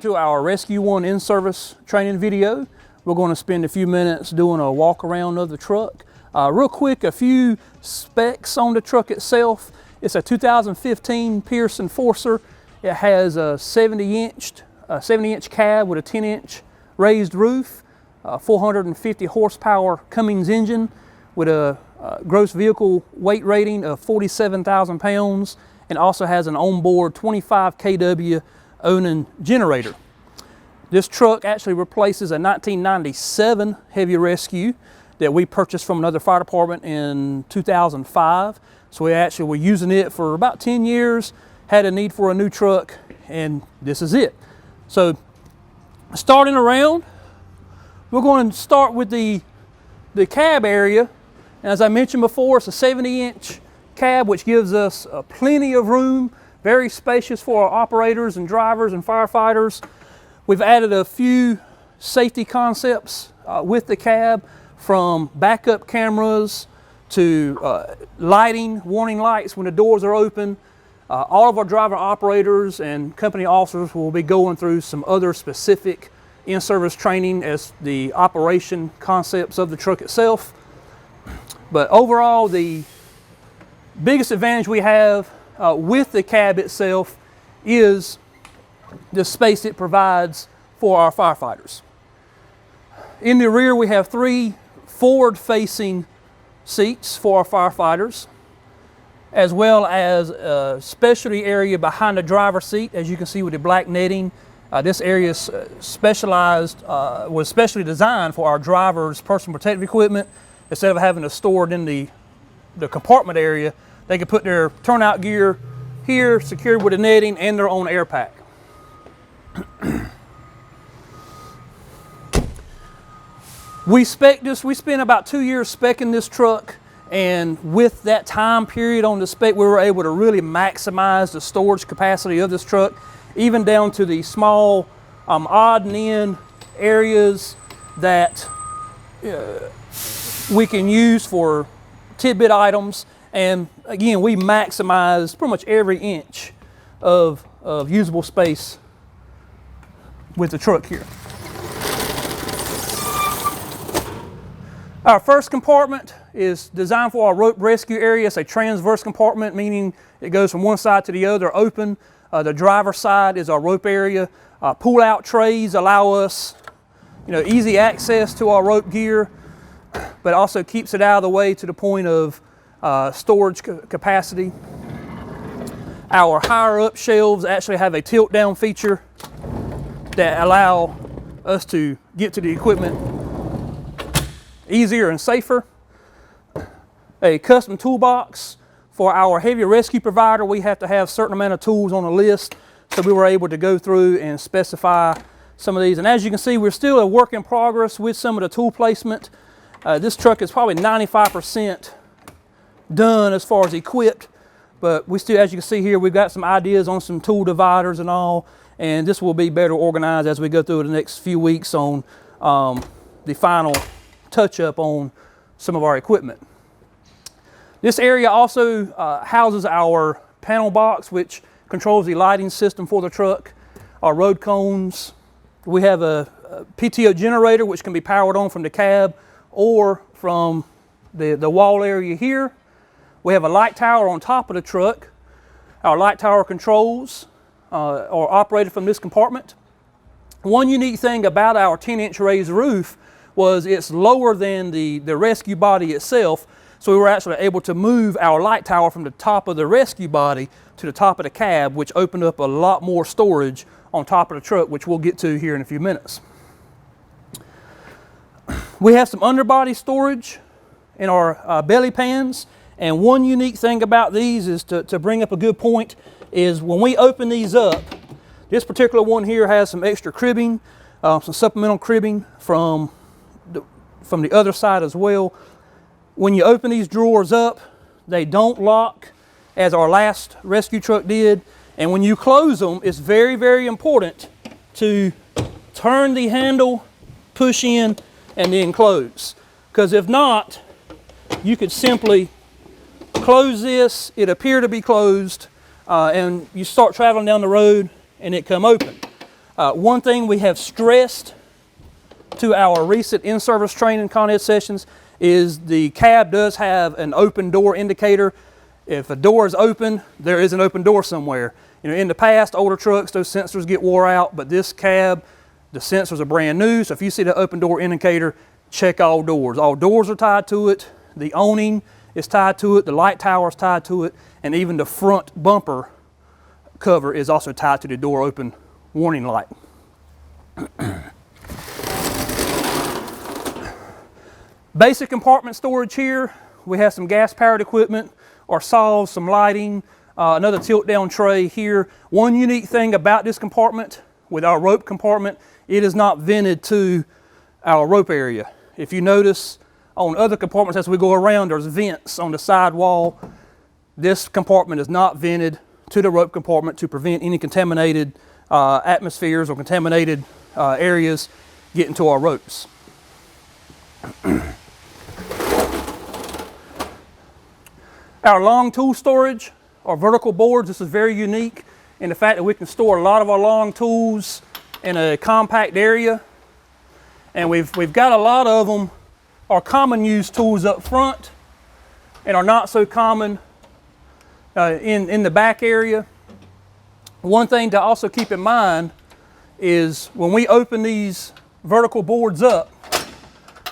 welcome to our Rescue 1 in-service training video. We're going to spend a few minutes doing a walk around of the truck. Real quick, a few specs on the truck itself. It's a 2015 Pearson Forcer. It has a 70-inch cab with a 10-inch raised roof, 450 horsepower Cummins engine with a gross vehicle weight rating of 47,000 pounds, and also has an onboard 25 kW Onan generator. This truck actually replaces a 1997 heavy rescue that we purchased from another fire department in 2005. So we actually were using it for about 10 years, had a need for a new truck, and this is it. So starting around, we're going to start with the cab area. And as I mentioned before, it's a 70-inch cab, which gives us plenty of room, very spacious for our operators and drivers and firefighters. We've added a few safety concepts with the cab, from backup cameras to lighting, warning lights when the doors are open. All of our driver operators and company officers will be going through some other specific in-service training as the operation concepts of the truck itself. But overall, the biggest advantage we have with the cab itself is the space it provides for our firefighters. In the rear, we have 3 forward-facing seats for our firefighters, as well as a specialty area behind the driver's seat, as you can see with the black netting. This area is was specially designed for our drivers' personal protective equipment. Instead of having to store it in the compartment area, they can put their turnout gear here, secured with a netting, and their own air pack. We spent about 2 years speccing this truck, and with that time period on the spec, we were able to really maximize the storage capacity of this truck, even down to the small odd and end areas that we can use for tidbit items. And again, we maximized pretty much every inch of usable space with the truck here. Our first compartment is designed for our rope rescue area. It's a transverse compartment, meaning it goes from one side to the other open. The driver's side is our rope area. Pull-out trays allow us, easy access to our rope gear, but also keeps it out of the way to the point of storage capacity. Our higher up shelves actually have a tilt down feature that allow us to get to the equipment easier and safer. A custom toolbox. For our heavy rescue provider, we have to have a certain amount of tools on the list, so we were able to go through and specify some of these. And as you can see, we're still a work in progress with some of the tool placement. This truck is probably 95% done as far as equipped, but we still, as you can see here, we've got some ideas on some tool dividers and all, and this will be better organized as we go through the next few weeks on the final touch-up on some of our equipment. This area also houses our panel box, which controls the lighting system for the truck, our road cones. We have a PTO generator, which can be powered on from the cab or from the wall area here. We have a light tower on top of the truck. Our light tower controls are operated from this compartment. One unique thing about our 10-inch raised roof was it's lower than the rescue body itself, so we were actually able to move our light tower from the top of the rescue body to the top of the cab, which opened up a lot more storage on top of the truck, which we'll get to here in a few minutes. We have some underbody storage in our belly pans, and one unique thing about these is to bring up a good point is when we open these up, this particular one here has some extra cribbing, some supplemental cribbing from the other side as well. When you open these drawers up, they don't lock as our last rescue truck did. And when you close them, it's very, very important to turn the handle, push in, and then close. Because if not, you could simply close this, it appear to be closed, and you start traveling down the road and it come open. One thing we have stressed to our recent in-service training Con Ed sessions is the cab does have an open door indicator. If a door is open, there is an open door somewhere. You know, in the past, older trucks, those sensors get wore out, but this cab, the sensors are brand new. So if you see the open door indicator, check all doors. All doors are tied to it. The awning is tied to it. The light tower is tied to it. And even the front bumper cover is also tied to the door open warning light. Basic compartment storage here. We have some gas powered equipment, our saws, some lighting, another tilt down tray here. One unique thing about this compartment with our rope compartment, it is not vented to our rope area. If you notice on other compartments as we go around, there's vents on the side wall. This compartment is not vented to the rope compartment to prevent any contaminated atmospheres or contaminated areas getting to our ropes. Our long tool storage, our vertical boards, this is very unique in the fact that we can store a lot of our long tools in a compact area. And we've got a lot of them, our common use tools up front and are not so common in the back area. One thing to also keep in mind is when we open these vertical boards up,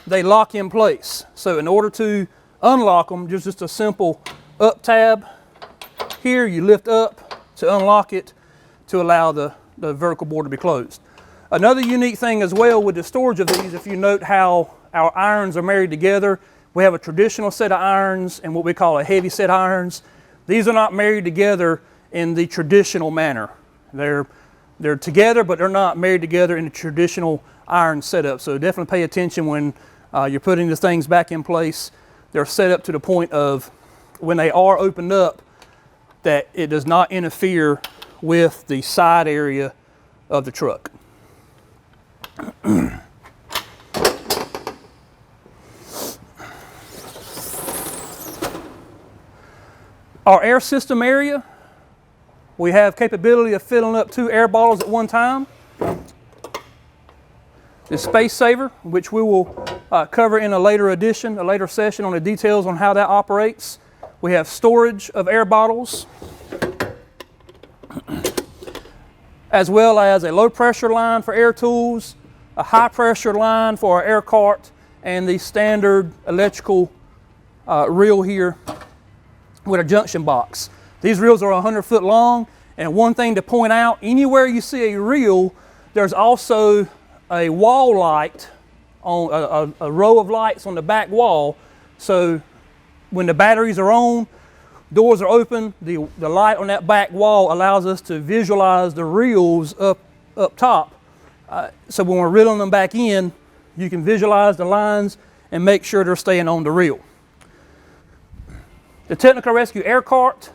they lock in place. So in order to unlock them, just a simple up tab here, you lift up to unlock it to allow the vertical board to be closed. Another unique thing as well with the storage of these, if you note how our irons are married together, we have a traditional set of irons and what we call a heavy set irons. These are not married together in the traditional manner. They're together, but they're not married together in the traditional iron setup. So definitely pay attention when you're putting the things back in place. They're set up to the point of when they are opened up that it does not interfere with the side area of the truck. Our air system area, we have capability of filling up 2 air bottles at one time. The space saver, which we will cover in a later edition, a later session on the details on how that operates. We have storage of air bottles, as well as a low pressure line for air tools, a high pressure line for our air cart, and the standard electrical reel here with a junction box. These reels are 100 foot long, and one thing to point out, anywhere you see a reel, there's also a wall light, on a row of lights on the back wall. So when the batteries are on, doors are open, the light on that back wall allows us to visualize the reels up top. So when we're reeling them back in, you can visualize the lines and make sure they're staying on the reel. The Technical Rescue Air Cart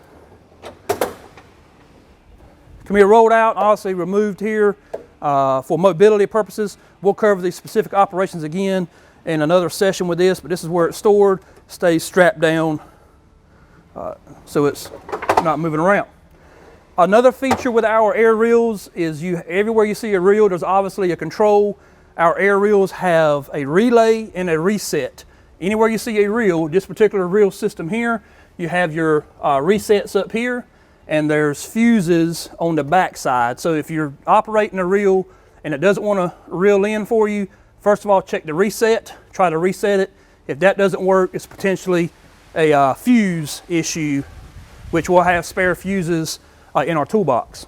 can be rolled out, obviously removed here for mobility purposes. We'll cover the specific operations again in another session with this, but this is where it's stored, stays strapped down so it's not moving around. Another feature with our air reels is everywhere you see a reel, there's obviously a control. Our air reels have a relay and a reset. Anywhere you see a reel, this particular reel system here, you have your resets up here, and there's fuses on the back side. So if you're operating a reel and it doesn't want to reel in for you, first of all, check the reset, try to reset it. If that doesn't work, it's potentially a fuse issue, which we'll have spare fuses in our toolbox.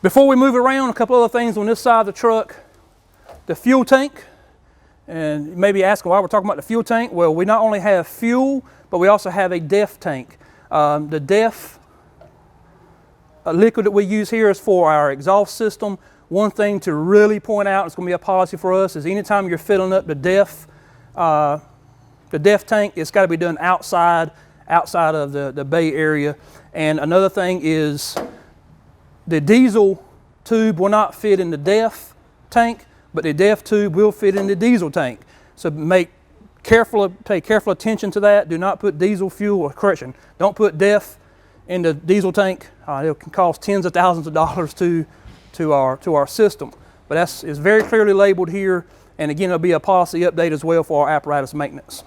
Before we move around, a couple other things on this side of the truck. The fuel tank, and you may be asking why we're talking about the fuel tank. Well, we not only have fuel, but we also have a DEF tank. The DEF liquid that we use here is for our exhaust system. One thing to really point out, it's going to be a policy for us, is anytime you're filling up the DEF tank, it's got to be done outside of the bay area. And another thing is the diesel tube will not fit in the DEF tank, but the DEF tube will fit in the diesel tank. So pay careful attention to that. Do not put diesel fuel, or correction, don't put DEF in the diesel tank. It can cost tens of thousands of dollars to to our system. But it's very clearly labeled here, and again, it'll be a policy update as well for our apparatus maintenance.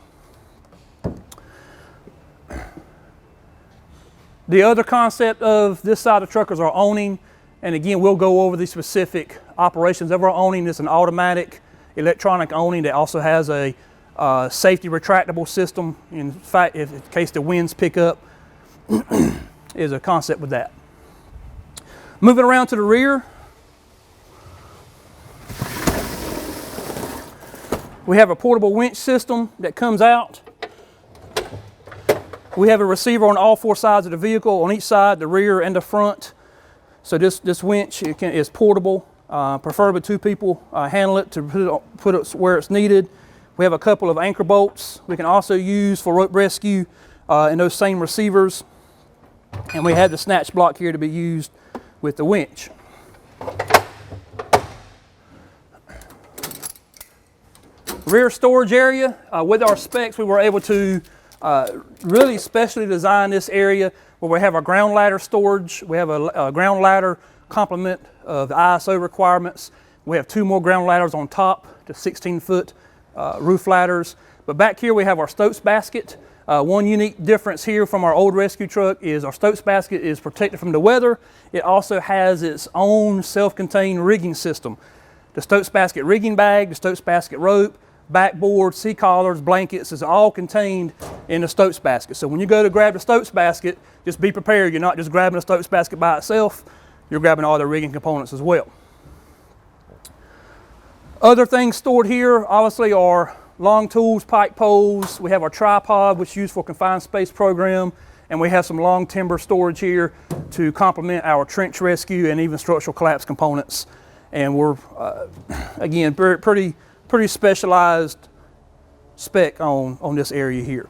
The other concept of this side of the truck is our awning, and again, we'll go over the specific operations of our awning. It's an automatic electronic awning that also has a safety retractable system. In fact, if in case the winds pick up, is a concept with that. Moving around to the rear, we have a portable winch system that comes out. We have a receiver on all four sides of the vehicle, on each side, the rear and the front. So this winch is portable. Preferably two people handle it to put it where it's needed. We have a couple of anchor bolts we can also use for rope rescue in those same receivers. And we have the snatch block here to be used with the winch. Rear storage area, with our specs, we were able to really specially design this area where we have our ground ladder storage. We have a ground ladder complement of the ISO requirements. We have two more ground ladders on top, the 16-foot roof ladders. But back here we have our Stokes Basket. One unique difference here from our old rescue truck is our Stokes Basket is protected from the weather. It also has its own self-contained rigging system. The Stokes Basket rigging bag, the Stokes Basket rope, backboard, C-collars, blankets is all contained in the Stokes Basket. So when you go to grab the Stokes Basket, just be prepared. You're not just grabbing the Stokes Basket by itself, you're grabbing all the rigging components as well. Other things stored here obviously are long tools, pike poles. We have our tripod, which is used for confined space program, and we have some long timber storage here to complement our trench rescue and even structural collapse components. And we're, again, pretty specialized spec on this area here.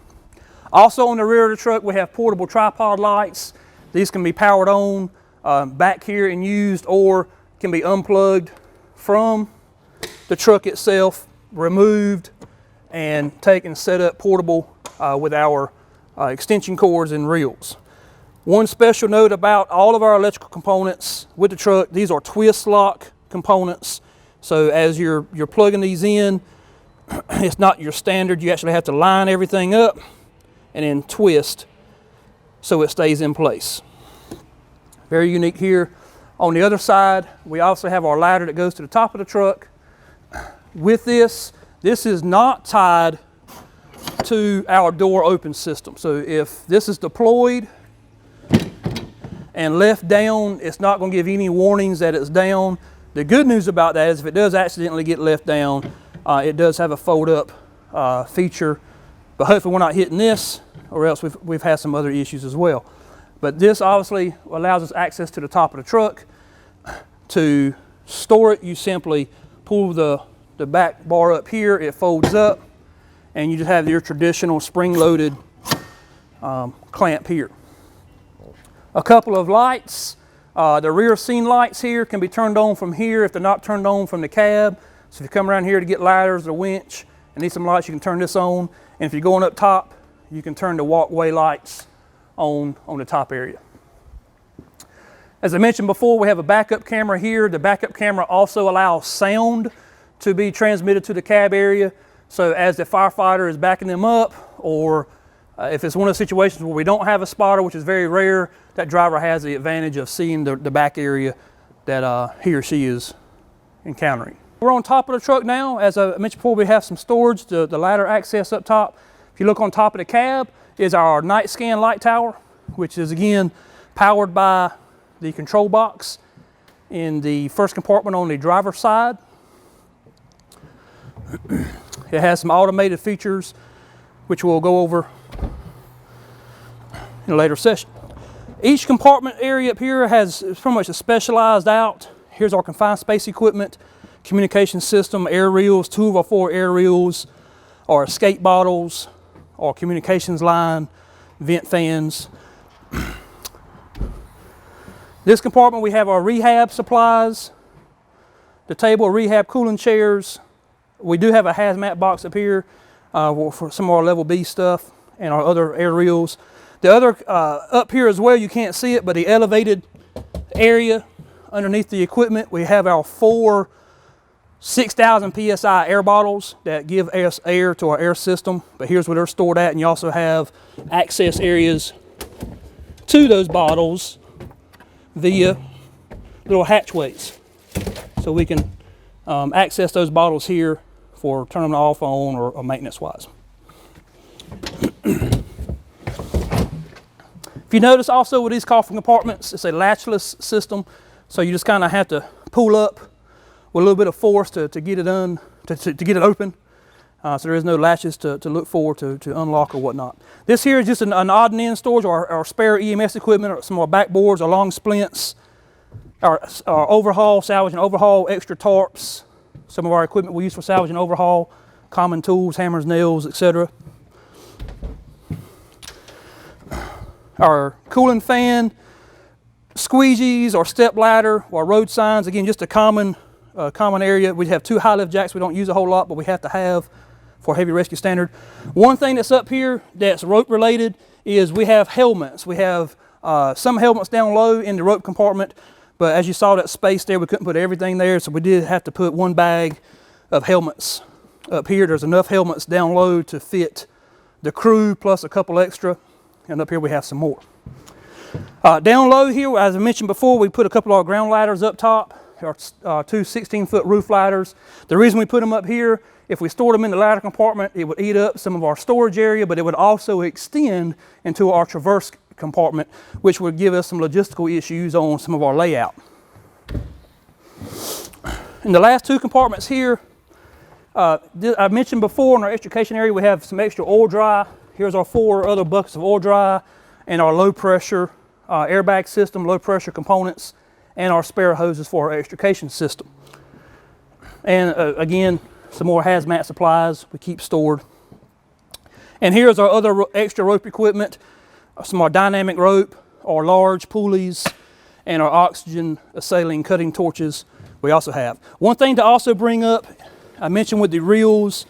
Also on the rear of the truck, we have portable tripod lights. These can be powered on back here and used, or can be unplugged from the truck itself, removed, and taken, set up portable with our extension cords and reels. One special note about all of our electrical components with the truck, these are twist lock components. So as you're plugging these in, it's not your standard. You actually have to line everything up and then twist so it stays in place. Very unique here. On the other side, we also have our ladder that goes to the top of the truck. With this is not tied to our door open system. So if this is deployed and left down, it's not going to give any warnings that it's down. The good news about that is if it does accidentally get left down, it does have a fold up feature, but hopefully we're not hitting this, or else we've had some other issues as well. But this obviously allows us access to the top of the truck. To store it, you simply pull the back bar up here, it folds up, and you just have your traditional spring-loaded clamp here. A couple of lights. The rear scene lights here can be turned on from here if they're not turned on from the cab. So if you come around here to get ladders or winch and need some lights, you can turn this on. And if you're going up top, you can turn the walkway lights on the top area. As I mentioned before, we have a backup camera here. The backup camera also allows sound to be transmitted to the cab area. So as the firefighter is backing them up, or if it's one of the situations where we don't have a spotter, which is very rare, that driver has the advantage of seeing the back area that he or she is encountering. We're on top of the truck now. As I mentioned before, we have some storage, the ladder access up top. If you look on top of the cab is our night scan light tower, which is again powered by the control box in the first compartment on the driver's side. It has some automated features, which we'll go over in a later session. Each compartment area up here is pretty much specialized out. Here's our confined space equipment, communication system, air reels, 2 of our 4 air reels, our escape bottles, our communications line, vent fans. This compartment we have our rehab supplies, the table, rehab cooling chairs. We do have a hazmat box up here for some of our level B stuff and our other air reels. The other up here as well, you can't see it, but the elevated area underneath the equipment, we have our 4 6,000 PSI air bottles that give us air to our air system, but here's where they're stored at, and you also have access areas to those bottles via little hatchways. So we can access those bottles here for turning them off, on, or maintenance-wise. If you notice also with these coffin compartments, it's a latchless system, so you just kind of have to pull up with a little bit of force to get it to get it open. So there is no latches to look for to unlock or whatnot. This here is just an odd and end storage, or spare EMS equipment, or some more backboards, or long splints, our overhaul, salvage and overhaul, extra tarps, some of our equipment we use for salvage and overhaul, common tools, hammers, nails, etc. Our cooling fan, squeegees, or step ladder, or road signs, again just a common area. We have 2 high lift jacks we don't use a whole lot, but we have to have for heavy rescue standard. One thing that's up here that's rope related is we have helmets. We have some helmets down low in the rope compartment, but as you saw that space there, we couldn't put everything there, so we did have to put 1 bag of helmets up here. There's enough helmets down low to fit the crew plus a couple extra, and up here we have some more. Down low here, as I mentioned before, we put a couple of ground ladders up top, our 2 16-foot roof ladders. The reason we put them up here, if we stored them in the ladder compartment, it would eat up some of our storage area, but it would also extend into our Transverse Compartment, which would give us some logistical issues on some of our layout. In the last 2 compartments here, I mentioned before in our extrication area, we have some extra oil dry. Here's our 4 other buckets of oil dry, and our low pressure airbag system, low pressure components, and our spare hoses for our extrication system. And again, some more hazmat supplies we keep stored. And here's our other extra rope equipment, some more dynamic rope, our large pulleys, and our oxygen acetylene cutting torches we also have. One thing to also bring up, I mentioned with the reels,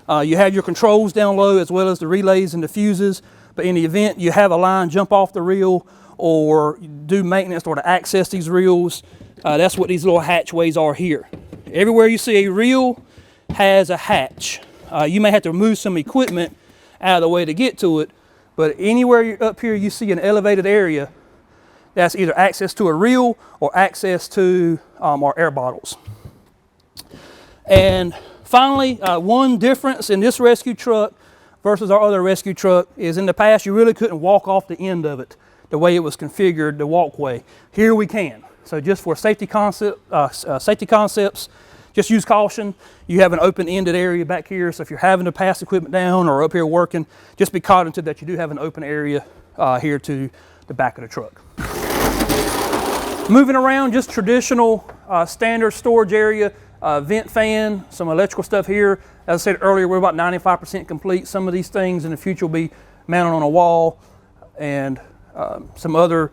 you have your controls down low as well as the relays and the fuses, but in the event you have a line jump off the reel or do maintenance or to access these reels, that's what these little hatchways are here. Everywhere you see a reel has a hatch. You may have to remove some equipment out of the way to get to it, but anywhere you're up here you see an elevated area, that's either access to a reel or access to our air bottles. And finally, one difference in this rescue truck versus our other rescue truck is in the past you really couldn't walk off the end of it the way it was configured, the walkway. Here we can. So just for safety concepts, just use caution. You have an open-ended area back here, so if you're having to pass equipment down or up here working, just be cognizant that you do have an open area here to the back of the truck. Moving around, just traditional standard storage area, vent fan, some electrical stuff here. As I said earlier, we're about 95% complete. Some of these things in the future will be mounted on a wall, and some other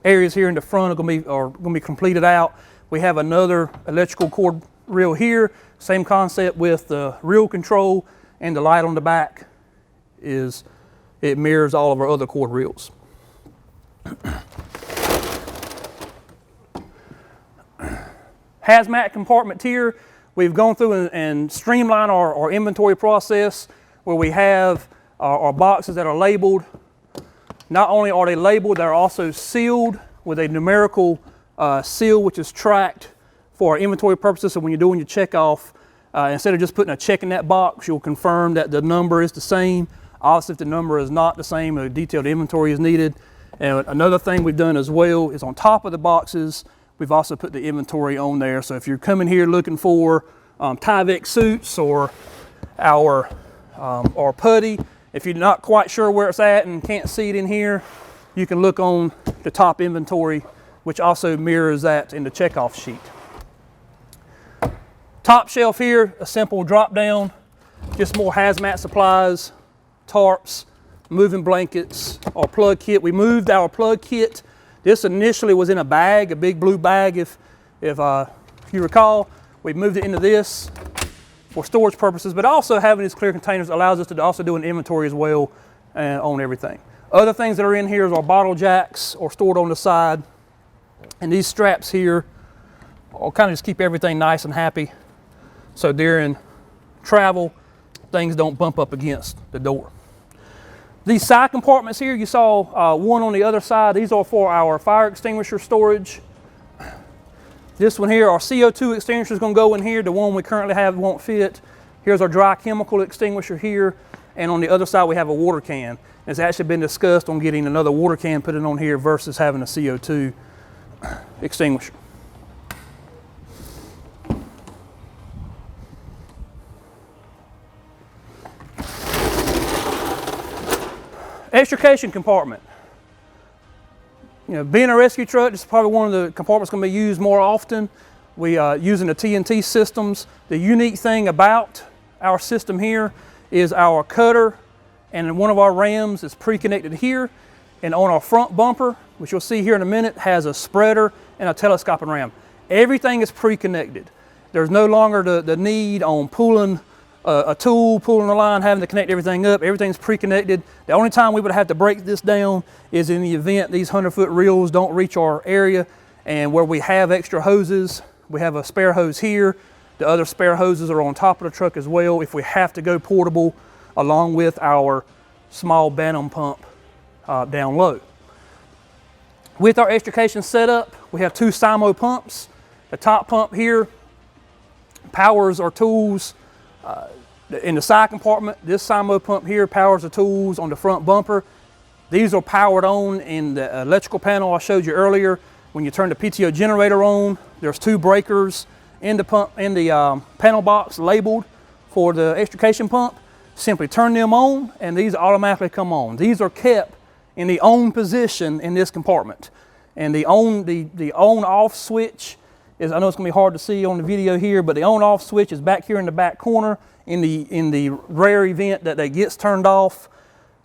areas here in the front are going to be completed out. We have another electrical cord reel here, same concept with the reel control, and the light on the back it mirrors all of our other cord reels. Hazmat compartment here, we've gone through and streamlined our inventory process where we have our boxes that are labeled. Not only are they labeled, they're also sealed with a numerical seal which is tracked for our inventory purposes. So when you're doing your checkoff, instead of just putting a check in that box, you'll confirm that the number is the same. Obviously, if the number is not the same, a detailed inventory is needed. And another thing we've done as well is on top of the boxes, we've also put the inventory on there. So if you're coming here looking for Tyvek suits or our putty, if you're not quite sure where it's at and can't see it in here, you can look on the top inventory, which also mirrors that in the checkoff sheet. Top shelf here, a simple drop down, just more hazmat supplies, tarps, moving blankets, our plug kit. We moved our plug kit. This initially was in a bag, a big blue bag, if you recall. We moved it into this for storage purposes, but also having these clear containers allows us to also do an inventory as well on everything. Other things that are in here is our bottle jacks or stored on the side, And these straps here will kind of just keep everything nice and happy. So during travel, things don't bump up against the door. These side compartments here, you saw one on the other side. These are for our fire extinguisher storage. This one here, our CO2 extinguisher is going to go in here. The one we currently have won't fit. Here's our dry chemical extinguisher here. And on the other side, we have a water can. It's actually been discussed on getting another water can put in on here versus having a CO2 extinguisher. Extrication compartment. You know, being a rescue truck, this is probably one of the compartments going to be used more often. We using the TNT systems. The unique thing about our system here is our cutter and one of our rams is pre-connected here, and on our front bumper, which you'll see here in a minute, has a spreader and a telescoping ram. Everything is pre-connected. There's no longer the need on pulling a tool, pulling a line, having to connect everything up. Everything's pre-connected. The only time we would have to break this down is in the event these 100-foot reels don't reach our area, and where we have extra hoses, we have a spare hose here. The other spare hoses are on top of the truck as well if we have to go portable, along with our small Bantam pump down low. With our extrication setup, we have two Simo pumps. The top pump here powers our tools in the side compartment. This Simo pump here powers the tools on the front bumper. These are powered on in the electrical panel I showed you earlier. When you turn the PTO generator on, there's two breakers in the pump, in the panel box labeled for the extrication pump. Simply turn them on and these automatically come on. These are kept in the on position in this compartment. And the on-off switch is, I know it's gonna be hard to see on the video here, but the on-off switch is back here in the back corner in the rare event that they gets turned off,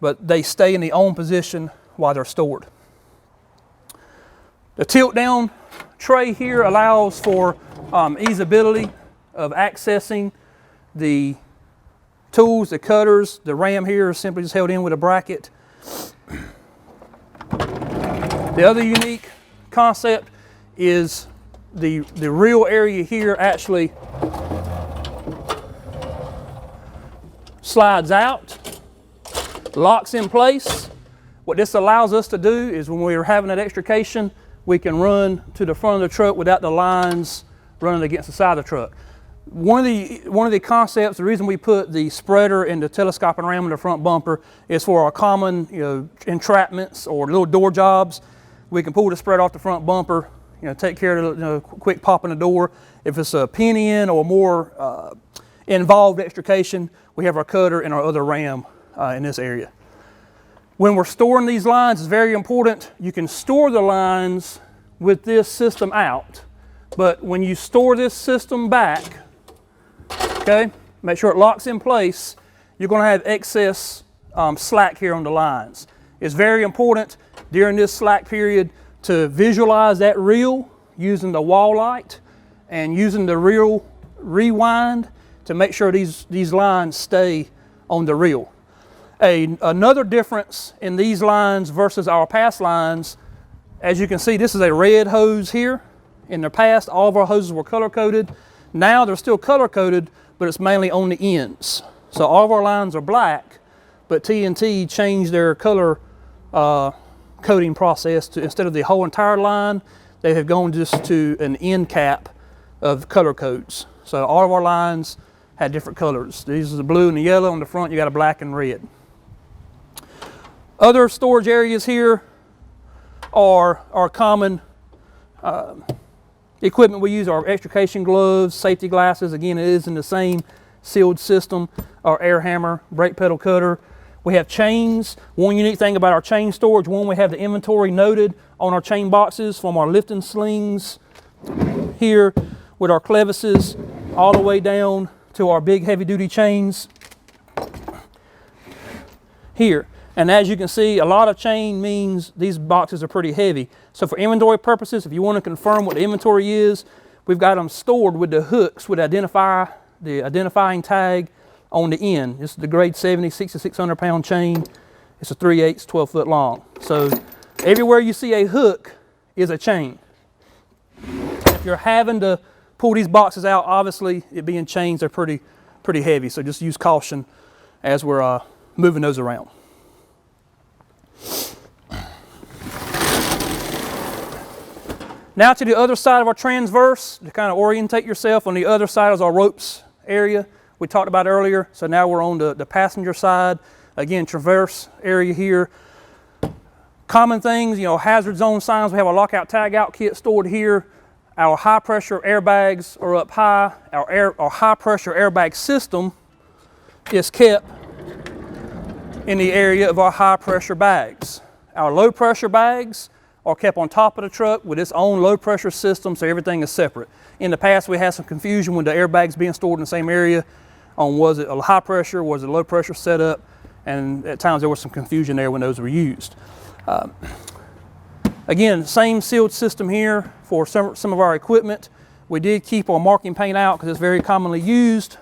but they stay in the on position while they're stored. The tilt down tray here allows for easeability of accessing the tools, the cutters. The ram here is simply just held in with a bracket. The other unique concept is the reel area here actually slides out, locks in place. What this allows us to do is when we're having that extrication, we can run to the front of the truck without the lines running against the side of the truck. One of the concepts, the reason we put the spreader and the telescoping ram in the front bumper is for our common, entrapments or little door jobs. We can pull the spreader off the front bumper, take care of the quick pop in the door. If it's a pin in or more involved extrication, we have our cutter and our other ram in this area. When we're storing these lines, it's very important. You can store the lines with this system out, but when you store this system back, okay, make sure it locks in place, you're going to have excess slack here on the lines. It's very important during this slack period to visualize that reel using the wall light and using the reel rewind to make sure these lines stay on the reel. Another difference in these lines versus our past lines, as you can see, this is a red hose here. In the past, all of our hoses were color-coded. Now they're still color-coded, but it's mainly on the ends. So all of our lines are black, but TNT changed their color coding process to, instead of the whole entire line, they have gone just to an end cap of color codes. So all of our lines had different colors. These are the blue and the yellow. On the front, you got a black and red. Other storage areas here are our common equipment we use, our extrication gloves, safety glasses. Again, it is in the same sealed system. Our air hammer, brake pedal cutter. We have chains. One unique thing about our chain storage, one, we have the inventory noted on our chain boxes from our lifting slings here with our clevises all the way down to our big heavy duty chains here. And as you can see, a lot of chain means these boxes are pretty heavy. So for inventory purposes, if you want to confirm what the inventory is, we've got them stored with the hooks with the identifying tag on the end. This is the grade 70, 6,600 pound chain. It's a 3/8, 12 foot long. So everywhere you see a hook is a chain. if you're having to pull these boxes out, obviously it being chains, they're pretty heavy. So just use caution as we're moving those around. Now to the other side of our transverse, to kind of orientate yourself. On the other side is our ropes area we talked about earlier. So now we're on the passenger side. Again, transverse area here. Common things, you know, hazard zone signs. We have a lockout tag out kit stored here. Our high pressure airbags are up high. Our high pressure airbag system is kept in the area of our high pressure bags. Our low pressure bags are kept on top of the truck with its own low pressure system, so everything is separate. In the past, we had some confusion with the airbags being stored in the same area on was it a high pressure, was it a low pressure setup, and at times there was some confusion there when those were used. Again, same sealed system here for some of our equipment. We did keep our marking paint out because it's very commonly used.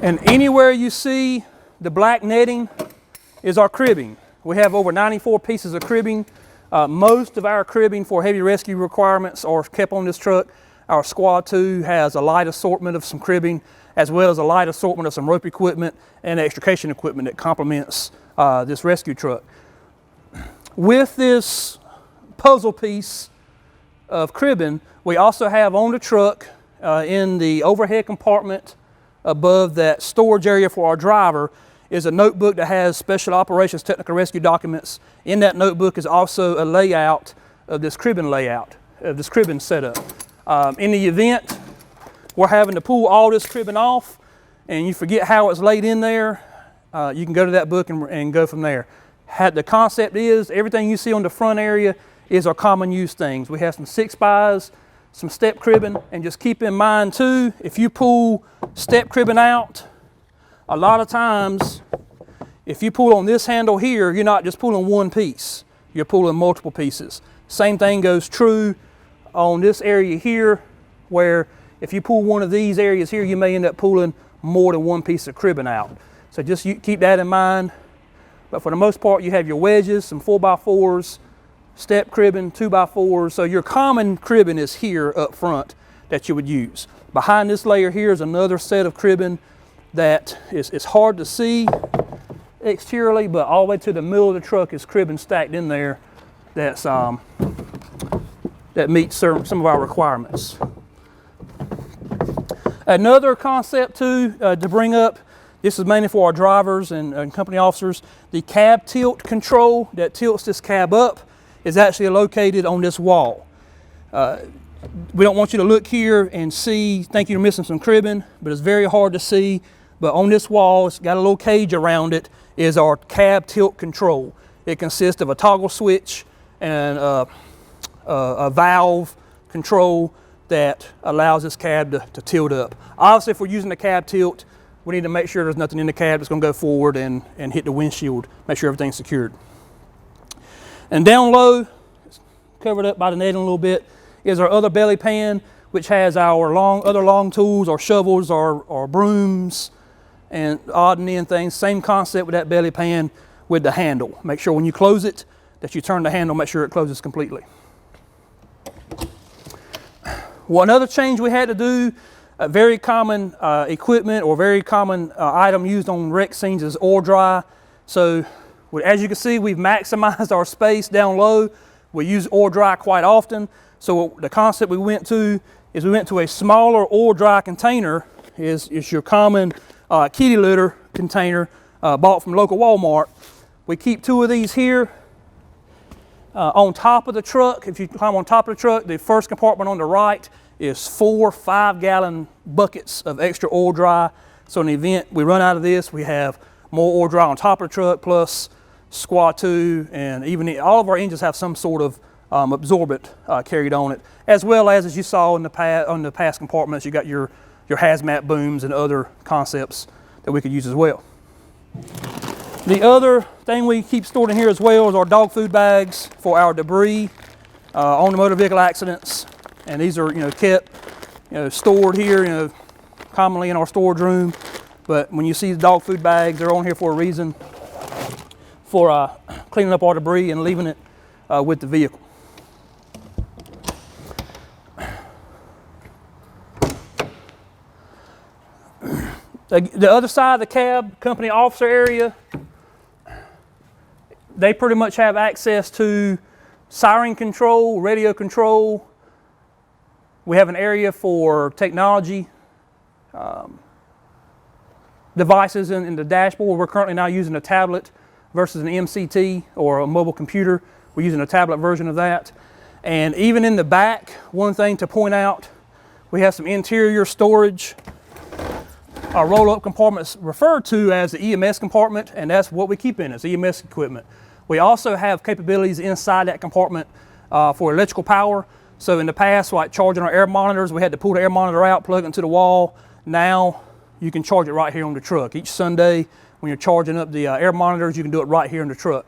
And anywhere you see the black netting is our cribbing. We have over 94 pieces of cribbing. Most of our cribbing for heavy rescue requirements are kept on this truck. Our Squad 2 has a light assortment of some cribbing, as well as a light assortment of some rope equipment and extrication equipment that complements this rescue truck. With this puzzle piece of cribbing, we also have on the truck in the overhead compartment above that storage area for our driver is a notebook that has special operations technical rescue documents. In that notebook is also a layout of this cribbing setup. In the event we're having to pull all this cribbing off and you forget how it's laid in there, you can go to that book and go from there. The concept is everything you see on the front area is our common use things. We have some 6x, some step cribbing, and just keep in mind too, if you pull step cribbing out, a lot of times, if you pull on this handle here, you're not just pulling one piece, you're pulling multiple pieces. Same thing goes true on this area here, where if you pull one of these areas here, you may end up pulling more than one piece of cribbing out. So just keep that in mind. But for the most part, you have your wedges, some 4x4s, step cribbing, 2x4s. So your common cribbing is here up front that you would use. Behind this layer here is another set of cribbing that is hard to see exteriorly, but all the way to the middle of the truck is cribbing stacked in there that's that meets some of our requirements. Another concept too to bring up, this is mainly for our drivers and company officers, the cab tilt control that tilts this cab up is actually located on this wall. We don't want you to look here and think you're missing some cribbing, but it's very hard to see. But on this wall, it's got a little cage around it, is our cab tilt control. It consists of a toggle switch and a valve control that allows this cab to tilt up. Obviously, if we're using the cab tilt, we need to make sure there's nothing in the cab that's going to go forward and hit the windshield, make sure everything's secured. And down low, it's covered up by the netting a little bit, is our other belly pan, which has our other long tools, our shovels, our brooms, and odd and end things. Same concept with that belly pan with the handle. Make sure when you close it that you turn the handle, make sure it closes completely. Well, another change we had to do, a very common equipment or very common item used on wreck scenes is oil dry. So as you can see, we've maximized our space down low. We use oil dry quite often. So the concept we went to is we went to a smaller oil dry container, is your common kitty litter container bought from local Walmart. We keep 2 of these here on top of the truck. If you climb on top of the truck, the first compartment on the right is 4 5-gallon buckets of extra oil dry. So in the event we run out of this, we have more oil dry on top of the truck, plus Squad 2, and even all of our engines have some sort of absorbent carried on it, as well as you saw in the past compartments, you got your hazmat booms and other concepts that we could use as well. The other thing we keep stored in here as well is our dog food bags for our debris on the motor vehicle accidents, and these are kept stored here commonly in our storage room. But when you see the dog food bags, they're on here for a reason, for cleaning up our debris and leaving it with the vehicle. The other side of the cab, company officer area, they pretty much have access to siren control, radio control. We have an area for technology devices in the dashboard. We're currently now using a tablet versus an MCT or a mobile computer. We're using a tablet version of that. And even in the back, one thing to point out, we have some interior storage. Our roll-up compartment is referred to as the EMS compartment, and that's what we keep in, is EMS equipment. We also have capabilities inside that compartment for electrical power. So in the past, like charging our air monitors, we had to pull the air monitor out, plug it into the wall. Now you can charge it right here on the truck. Each Sunday, when you're charging up the air monitors, you can do it right here in the truck.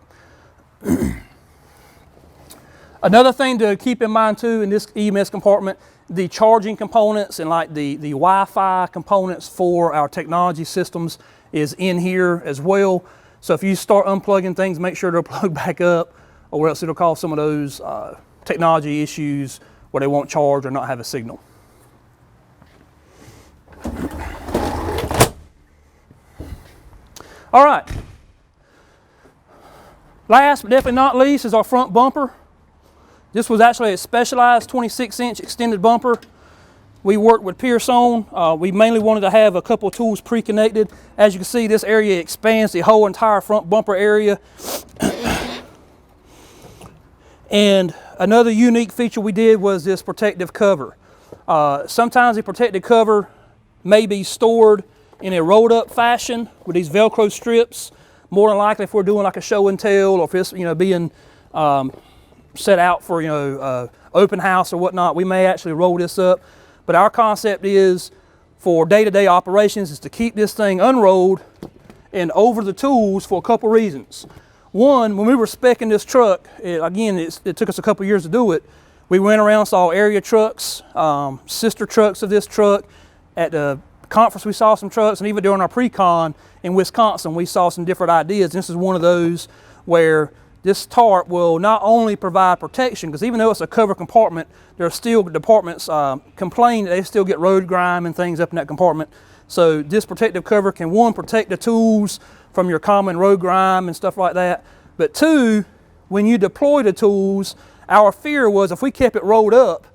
Another thing to keep in mind too in this EMS compartment, the charging components and like the Wi-Fi components for our technology systems is in here as well. So if you start unplugging things, make sure they're plugged back up, or else it'll cause some of those technology issues where they won't charge or not have a signal. All right. Last but definitely not least is our front bumper. This was actually a specialized 26-inch extended bumper. We worked with Pearson. We mainly wanted to have a couple of tools pre-connected. As you can see, this area expands the whole entire front bumper area. And another unique feature we did was this protective cover. Sometimes the protective cover may be stored in a rolled up fashion with these Velcro strips. More than likely if we're doing like a show and tell, or if it's being set out for open house or whatnot, we may actually roll this up. But our concept is for day-to-day operations is to keep this thing unrolled and over the tools for a couple reasons. One, when we were speccing this truck, it took us a couple years to do it. We went around, saw area trucks, sister trucks of this truck. At the conference we saw some trucks, and even during our pre-con in Wisconsin we saw some different ideas. And this is one of those where this tarp will not only provide protection, because even though it's a covered compartment, there are still departments complain that they still get road grime and things up in that compartment. So this protective cover can, one, protect the tools from your common road grime and stuff like that. But two, when you deploy the tools, our fear was if we kept it rolled up,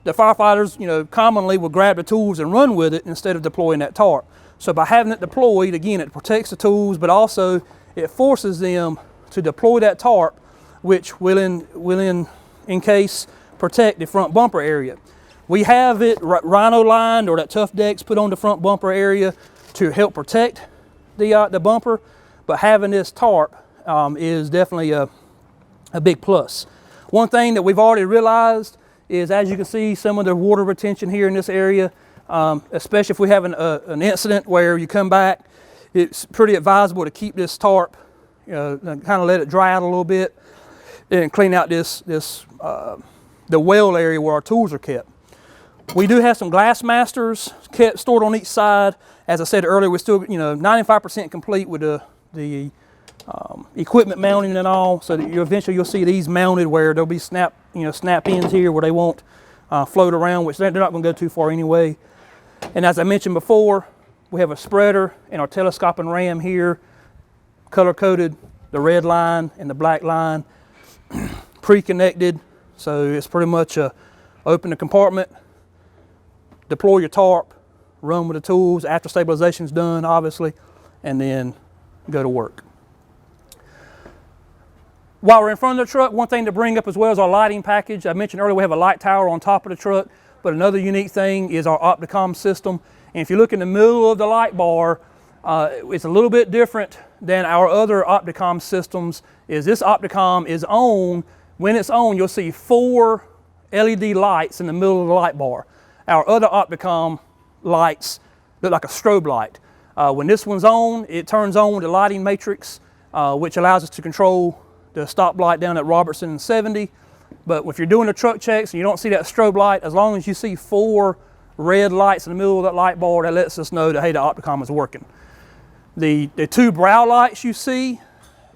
the firefighters, commonly would grab the tools and run with it instead of deploying that tarp. So by having it deployed, again, it protects the tools, but also it forces them to deploy that tarp, which will in case protect the front bumper area. We have it rhino lined, or that tough decks put on the front bumper area to help protect the bumper, but having this tarp is definitely a big plus. One thing that we've already realized is, as you can see, some of the water retention here in this area, especially if we have an incident where you come back, it's pretty advisable to keep this tarp, kind of let it dry out a little bit and clean out the well area where our tools are kept. We do have some glass masters stored on each side. As I said earlier, we're still 95% complete with the equipment mounting and all, so that eventually you'll see these mounted where there'll be snap ends here where they won't float around, which they're not going to go too far anyway. And as I mentioned before, we have a spreader and our telescoping ram here, color-coded, the red line and the black line, pre-connected. So it's pretty much open the compartment, deploy your tarp, run with the tools after stabilization's done, obviously, and then go to work. While we're in front of the truck, one thing to bring up as well is our lighting package. I mentioned earlier we have a light tower on top of the truck, but another unique thing is our Opticom system. And if you look in the middle of the light bar, it's a little bit different than our other Opticom systems. Is this Opticom is on, when it's on, you'll see 4 LED lights in the middle of the light bar. Our other Opticom lights look like a strobe light. When this one's on, it turns on with the lighting matrix, which allows us to control the stop light down at Robertson and 70. But if you're doing the truck checks and you don't see that strobe light, as long as you see 4 red lights in the middle of that light bar, that lets us know that, hey, the Opticom is working. The 2 brow lights you see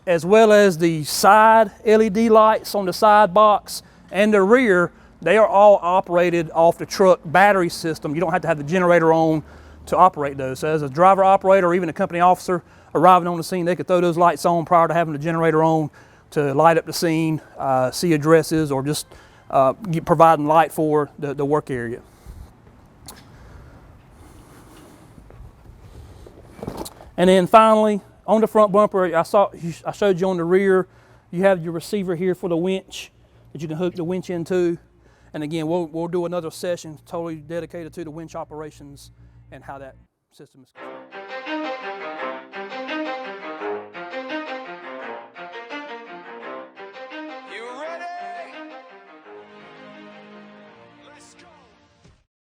as well as the side LED lights on the side box and the rear, they are all operated off the truck battery system. You don't have to have the generator on to operate those. So as a driver operator or even a company officer arriving on the scene, they could throw those lights on prior to having the generator on to light up the scene, see addresses, or just providing light for the work area. And then finally, on the front bumper, I showed you on the rear, you have your receiver here for the winch that you can hook the winch into. And again, we'll do another session totally dedicated to the winch operations and how that system is.